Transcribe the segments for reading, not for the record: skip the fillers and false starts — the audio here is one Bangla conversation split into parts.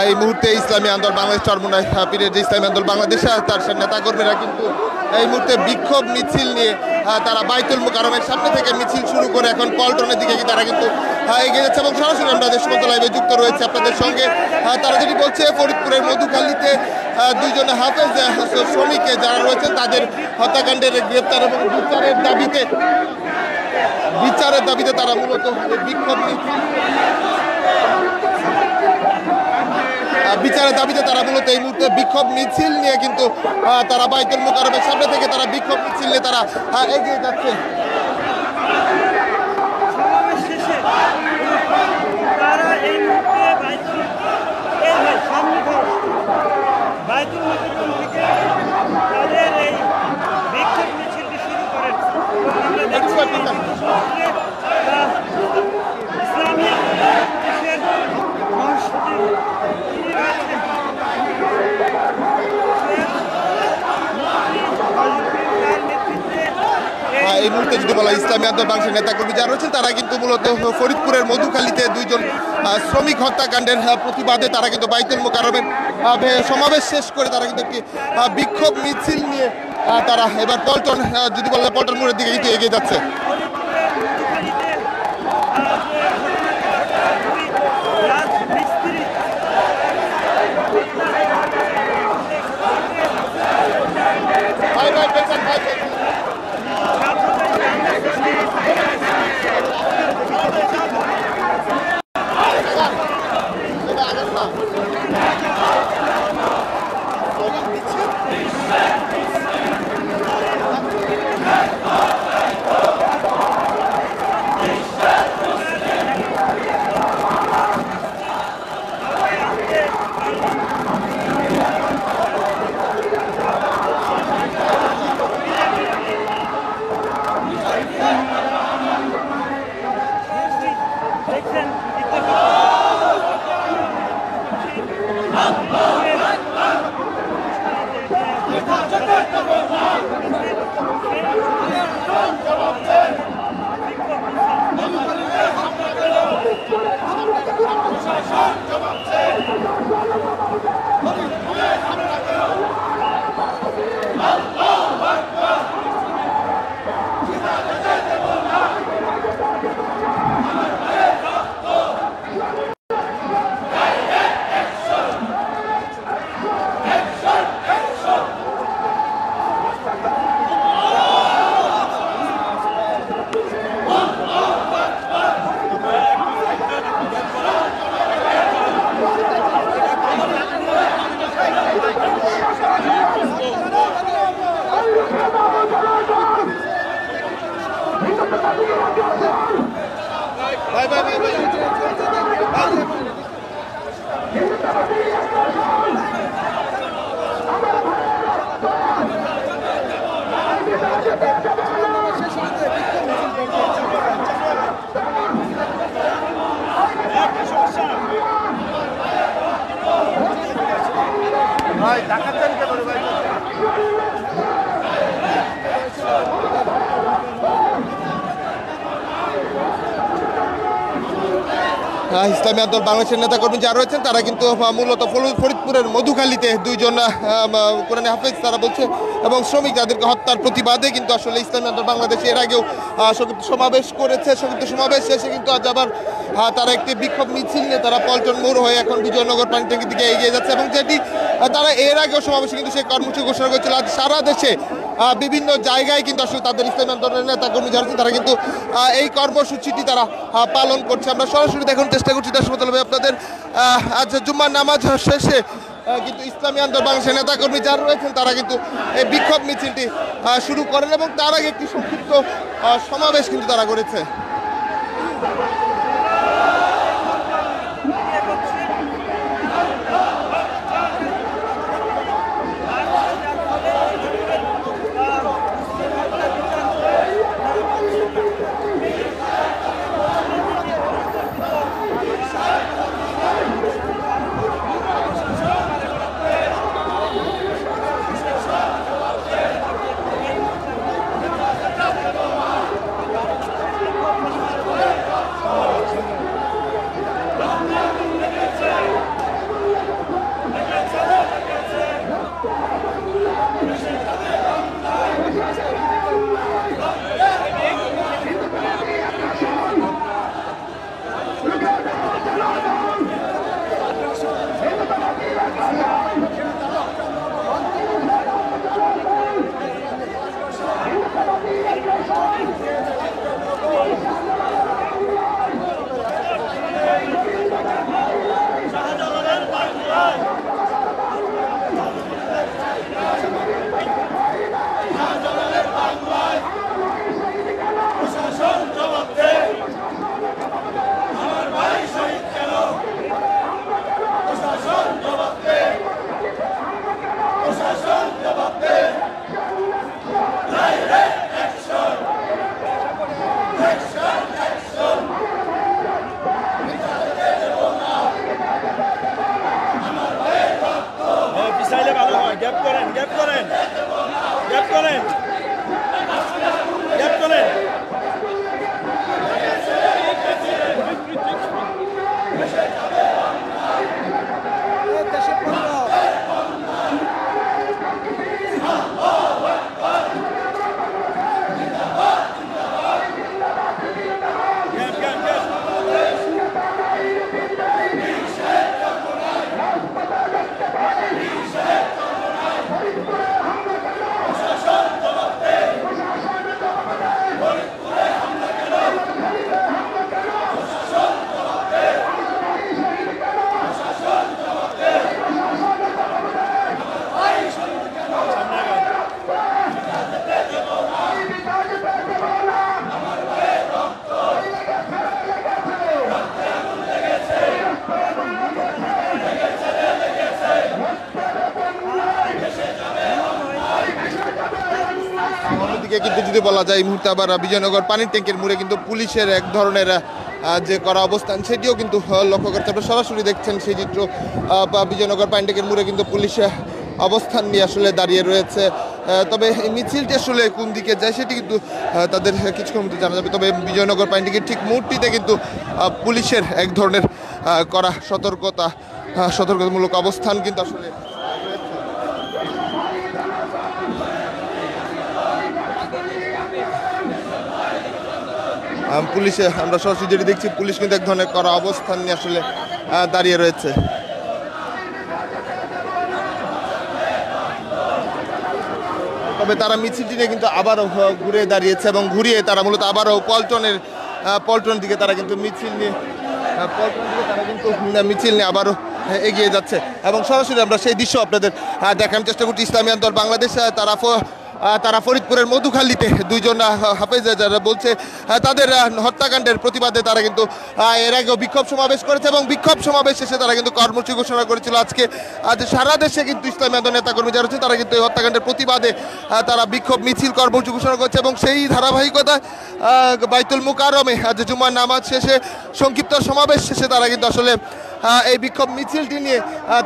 এই মুহূর্তে ইসলামী আন্দোলন বাংলাদেশ চরমোনাই পীরের যে ইসলামী আন্দোলন বাংলাদেশ তার নেতাকর্মীরা কিন্তু এই মুহূর্তে বিক্ষোভ মিছিল নিয়ে তারা বাইতুল মুকাররমের সামনে থেকে মিছিল শুরু করে এখন পল্টনের দিকে তারা কিন্তু এগিয়ে যাচ্ছে এবং সরাসরি আমরা দেশবন্ধু লাইভে যুক্ত রয়েছে আপনাদের সঙ্গে। তারা যেটি বলছে, ফরিদপুরের মধুখালীতে দুইজন হাফেজ শ্রমিক যারা রয়েছেন তাদের হত্যাকাণ্ডের গ্রেপ্তার এবং বিচারের দাবিতে তারা মূলত বিক্ষোভ মিছিল এই মুহূর্তে বিক্ষোভ মিছিল নিয়ে কিন্তু তারা বাইতুল মুকাররমের সামনে থেকে তারা বিক্ষোভ মিছিল নিয়ে তারা এগিয়ে যাচ্ছে। এই মুহূর্তে যদি বলা ইসলামী আন্দোলন বাংলাদেশের নেতাকর্মী যারা রয়েছেন তারা কিন্তু মূলত ফরিদপুরের মধুখালীতে দুইজন শ্রমিক হত্যাকাণ্ডের প্রতিবাদে তারা কিন্তু বাইতুল মুকাররমের সমাবেশ শেষ করে তারা কিন্তু একটি বিক্ষোভ মিছিল নিয়ে তারা এবার পল্টন মোড়ের দিকে কিন্তু এগিয়ে যাচ্ছে। ইসলামী আন্দোলন বাংলাদেশের নেতাকর্মী যারা রয়েছেন তারা কিন্তু মূলত ফরিদপুরের মধুখালীতে দুইজন কোরআনী হাফেজ তারা বলছে এবং শ্রমিক যাদেরকে হত্যার প্রতিবাদে কিন্তু আসলে ইসলামী আন্দোলন বাংলাদেশ এর আগেও সংক্ষিপ্ত সমাবেশ করেছে। সংক্ষিপ্ত সমাবেশ শেষে কিন্তু আজ আবার তারা একটি বিক্ষোভ মিছিল নিয়ে তারা পল্টন মোড় হয়ে এখন বিজয়নগর পানিট্যাঙ্কির দিকে এগিয়ে যাচ্ছে এবং যেটি তারা এর আগেও সমাবেশে কিন্তু সেই কর্মসূচি ঘোষণা করেছিল। আজ সারা দেশে বিভিন্ন জায়গায় কিন্তু আসলে তাদের ইসলামী আন্দোলনের নেতাকর্মী যারা আছেন তারা কিন্তু এই কর্মসূচিটি তারা পালন করছে। আমরা সরাসরি দেখানোর চেষ্টা করছি দর্শক আপনাদের আজ জুম্মার নামাজ শেষে কিন্তু ইসলামী আন্দোলন বাংলাদেশের নেতাকর্মী যারা রয়েছেন তারা কিন্তু এই বিক্ষোভ মিছিলটি শুরু করেন এবং তার আগে একটি সংক্ষিপ্ত সমাবেশ কিন্তু তারা করেছে। করেন, গ্যাপ করেন, গ্যাপ করেন। অন্যদিকে কিন্তু যদি বলা যায় এই মুহূর্তে আবার বিজয়নগর পানির ট্যাঙ্কের মুড়ে কিন্তু পুলিশের এক ধরনের যে করা অবস্থান সেটিও কিন্তু লক্ষ্য করতে আপনারা সরাসরি দেখছেন সেই চিত্র। বিজয়নগর পানির ট্যাঙ্কের মুড়ে কিন্তু পুলিশ অবস্থান নিয়ে আসলে দাঁড়িয়ে রয়েছে। তবে এই মিছিলটি আসলে কোন দিকে যায় সেটি কিন্তু তাদের কিছুক্ষণ মধ্যে জানা যাবে। তবে বিজয়নগর পানির ট্যাঙ্কের ঠিক মুহূর্তটিতে কিন্তু পুলিশের এক ধরনের করা সতর্কতামূলক অবস্থান কিন্তু আসলে পুলিশে আমরা সরাসরি যেটি দেখছি পুলিশ কিন্তু এক ধরনের করা অবস্থান নিয়ে আসলে দাঁড়িয়ে রয়েছে। তবে তারা মিছিলটি নিয়ে কিন্তু আবারও ঘুরে দাঁড়িয়েছে এবং ঘুরিয়ে তারা মূলত আবারও পল্টনের দিকে তারা কিন্তু মিছিল নিয়ে আবারও এগিয়ে যাচ্ছে এবং সরাসরি আমরা সেই দৃশ্য আপনাদের দেখানোর চেষ্টা করছি। ইসলামী আন্দোলন বাংলাদেশ তারা ফরিদপুরের মধুখালীতে দুইজন হাফেজ যারা বলছে তাদের হত্যাকাণ্ডের প্রতিবাদে তারা কিন্তু এর আগেও বিক্ষোভ সমাবেশ করেছে এবং বিক্ষোভ সমাবেশ শেষে তারা কিন্তু কর্মসূচি ঘোষণা করেছিল। আজকে সারা দেশে কিন্তু ইসলামী আন্দোলন নেতাকর্মী যারা রয়েছে তারা কিন্তু এই হত্যাকাণ্ডের প্রতিবাদে তারা বিক্ষোভ মিছিল কর্মসূচি ঘোষণা করছে এবং সেই ধারাবাহিকতায় বাইতুল মুকাররমে আজ জুমার নামাজ শেষে সংক্ষিপ্ত সমাবেশ শেষে তারা কিন্তু আসলে এই বিক্ষোভ মিছিলটি নিয়ে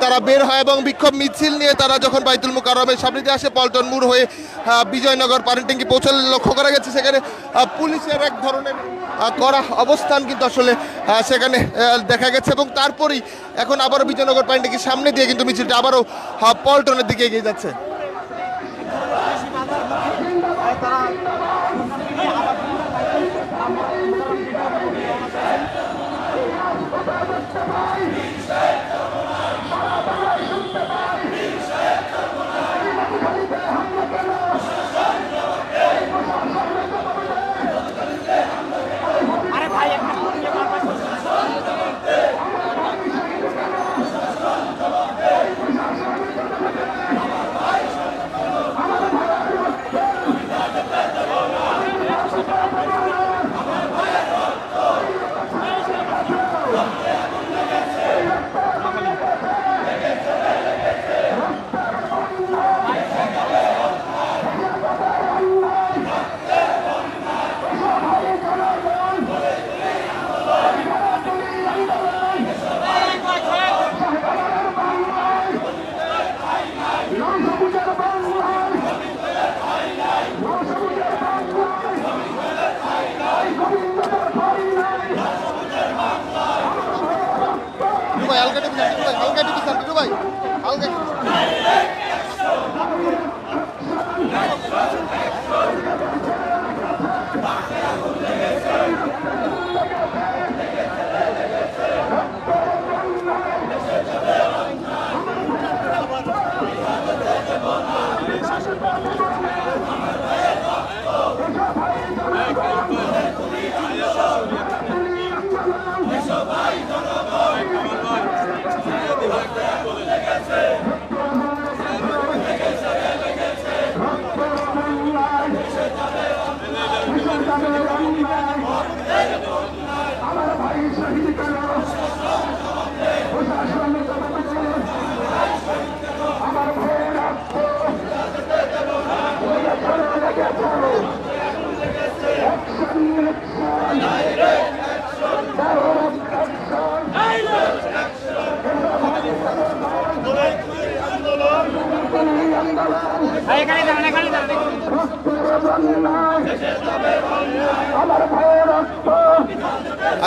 তারা বের হয় এবং বিক্ষোভ মিছিল নিয়ে তারা যখন বাইতুল মুকাররমের সামনে দিয়ে আসে পল্টন মোড় হয়ে বিজয়নগর পানির ট্যাঙ্কি পৌঁছালে লক্ষ্য করা গেছে সেখানে পুলিশের এক ধরনের কড়া অবস্থান কিন্তু আসলে সেখানে দেখা গেছে এবং তারপরেই এখন আবারও বিজয়নগর পানির ট্যাঙ্কির সামনে দিয়ে কিন্তু মিছিলটা আবারও পল্টনের দিকে এগিয়ে যাচ্ছে।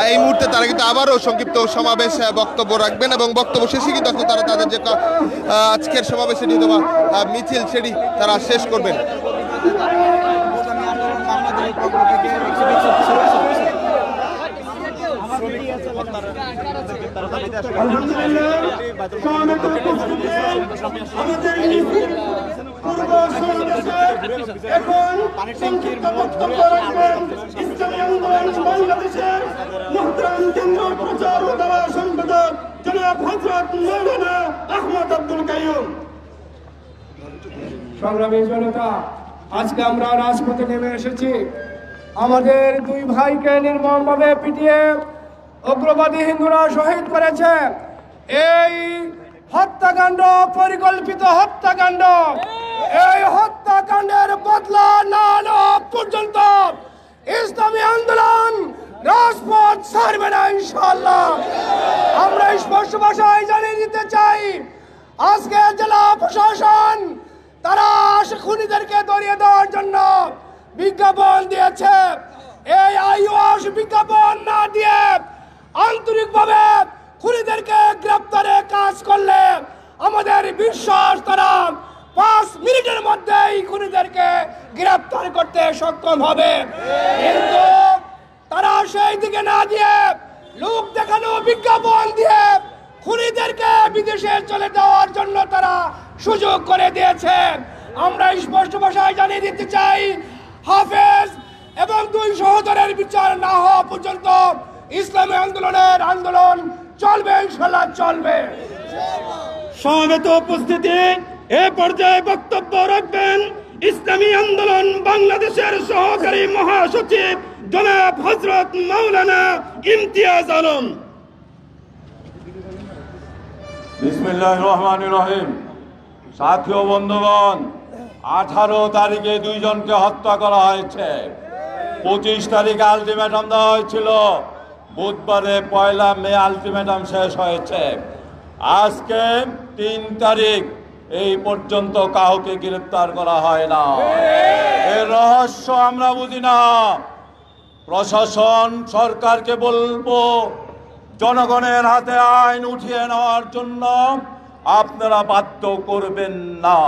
এই মুহূর্তে তারা কিন্তু আবারও সংক্ষিপ্ত সমাবেশ বক্তব্য রাখবেন এবং বক্তব্য শেষে কিন্তু আসলে তারা তাদের যে আজকের সমাবেশে মিছিল সেটি তারা শেষ করবেন। সংগ্রামী জনতা, আজকে আমরা রাজপথে নেমে এসেছি আমাদের দুই ভাইকে নির্মমভাবে পিটিয়ে উগ্রবাদী হিন্দুরা শহীদ করেছে। এই হত্যাকাণ্ড পরিকল্পিত হত্যাকাণ্ড, এই হত্যাকাণ্ডের বদলা না নেওয়া পর্যন্ত ইসলামী আন্দোলন রাজপথ ছাড়বে না ইনশাআল্লাহ। আমরা স্পষ্ট ভাষায় জানিয়ে দিতে চাই, আজকে জেলা প্রশাসন তারা খুনিদেরকে ধরিয়ে দেওয়ার জন্য বিজ্ঞাপন দিয়েছে। এই আইওয়াস বিজ্ঞাপন না দিয়ে আন্তরিকভাবে খুনিদেরকে গ্রেপ্তারে কাজ করলে আমাদের বিশ্বাস তারা 5 মিনিটের মধ্যেই খুনিদেরকে গ্রেপ্তার করতে সক্ষম হবে। কিন্তু তারা সেই দিকে না দিয়ে লোক দেখানো বিজ্ঞাপন দিয়ে খুনিদেরকে বিদেশে চলে যাওয়ার জন্য তারা সুযোগ করে দিয়েছে। আমরা স্পষ্ট ভাষায় জানিয়ে দিতে চাই, হাফেজ এবং 2 সহোদরের বিচার না হওয়া পর্যন্ত ইসলামী আন্দোলন চলবে, ইনশাআল্লাহ চলবে। সমবেত উপস্থিতি, এ পর্যায়ে বক্তব্য রাখবেন ইসলামী আন্দোলন বাংলাদেশের সহকারী মহাসচিব জনাব হযরত মাওলানা ইমতিয়াজ আলম। বিসমিল্লাহির রহমানির রহিম। সাথী ও বন্ধুগণ, 18 তারিখে 2 জনকে হত্যা করা হয়েছে। 25 তারিখে আলটিমেটাম দেওয়া হয়েছিল, বুধবারে 1 মে আলটিমেটাম শেষ হয়েছে। আজকে 3 তারিখ, এই পর্যন্ত কাউকে গ্রেফতার করা হয় না। এর রহস্য আমরা বুঝি না। প্রশাসন সরকারকে বলবো, জনগণের হাতে আইন উঠিয়ে নেওয়ার জন্য আপনারা বাধ্য করবেন না।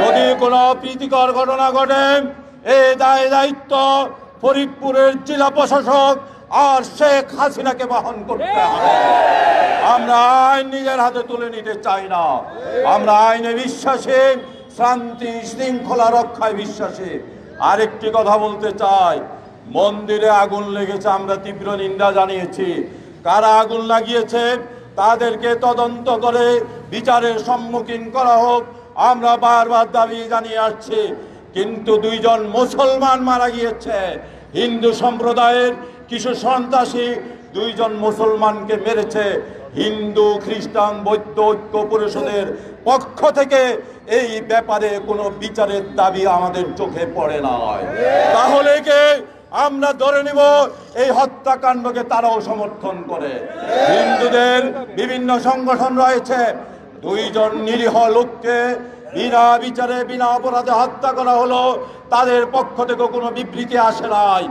যদি কোনো প্রীতিকর ঘটনা ঘটে, এই দায়িত্ব ফরিদপুরের জেলা প্রশাসক আর শেখ হাসিনাকে বহন করতে হবে। আমরা আইন নিজের হাতে তুলে নিতে চাই না। আমরা আইনে বিশ্বাসী, শান্তি শৃঙ্খলা রক্ষায় বিশ্বাসী। আরেকটি কথা বলতে চাই, মন্দিরে আগুন লেগেছে, আমরা তীব্র নিন্দা জানিয়েছি। কারা আগুন লাগিয়েছে তাদেরকে তদন্ত করে বিচারের সম্মুখীন করা হোক, আমরা বারবার দাবি জানিয়ে আসছি। কিন্তু 2 জন মুসলমান মারা গিয়েছে। হিন্দু সম্প্রদায়ের কিছু সন্ত্রাসী 2 জন মুসলমানকে মেরেছে। হিন্দু খ্রিস্টান বৌদ্ধ ঐক্য পরিষদের পক্ষ থেকে এই ব্যাপারে কোনো বিচারের দাবি আমাদের চোখে পড়ে না। তাহলে কে আমরা ধরে নিব এই হত্যাকাণ্ডকে তারাও সমর্থন করে? হিন্দুদের বিভিন্ন সংগঠন রয়েছে। 2 জন নিরীহ লোককে বিনা বিচারে বিনা অপরাধে হত্যা করা হলো, তাদের পক্ষ থেকে কোনো বিবৃতি আসে নাই।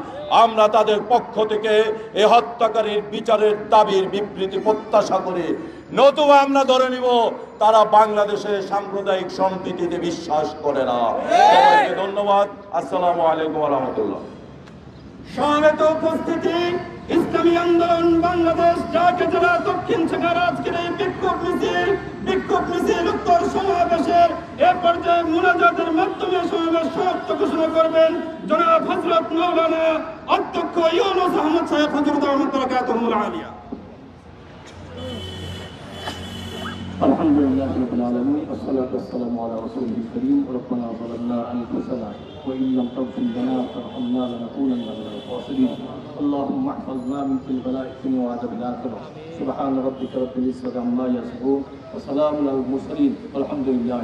আমরা তাদের পক্ষ থেকে এই হত্যাকারীর বিচারের দাবির বিবৃতি প্রত্যাশা করি। নতুবা আমরা ধরে নিব তারা বাংলাদেশের সাম্প্রদায়িক সম্প্রীতিতে বিশ্বাস করে না। সবাইকে ধন্যবাদ। আসসালামু আলাইকুম ওয়া রাহমাতুল্লাহ। সমবেত উপস্থিতি, ইসলামী আন্দোলন বাংলাদেশ ঢাকা জেলা দক্ষিণ শাখার আজকের এই বিক্ষোভ মিছিল উত্তর সমাবেশের এ পর্যায়ে মুনাজাতের মাধ্যমে সমাবেশ সমাপ্ত ঘোষণা করবেন জনাব হযরত মাওলানা অধ্যক্ষ ইউনুস আহমদ সাহেব হাফিজাহুল্লাহ ওয়া বারাকাতুহুল আলিয়া। الحمد لله رب العالمين والصلاة والسلام على رسوله الكريم. ربنا ظلمنا أنفسنا وإن لم تغفر لنا وترحمنا لنكونن من الخاسرين. اللهم احفظنا من كل بلاء الدنيا وعذاب الآخرة. سبحان ربك رب العزة عما يصفون وسلام على المرسلين والحمد لله.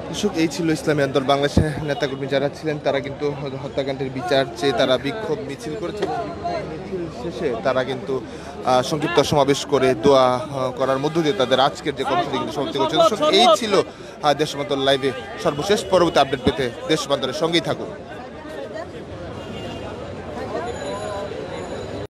দর্শক, এই ছিল ইসলামী আন্দোলন বাংলাদেশের নেতাকর্মী যারা ছিলেন, তারা কিন্তু হত্যাকাণ্ডের বিচার চেয়ে তারা বিক্ষোভ মিছিল করেছে। মিছিল শেষে তারা কিন্তু সংক্ষিপ্ত সমাবেশ করে দোয়া করার মধ্য দিয়ে তাদের আজকের যে কর্মসূচি কিন্তু সমাপ্তি করছে। দর্শক, এই ছিল দেশবান্তর লাইভে সর্বশেষ। পরবর্তী আপডেট পেতে দেশবান্তরের সঙ্গেই থাকুন।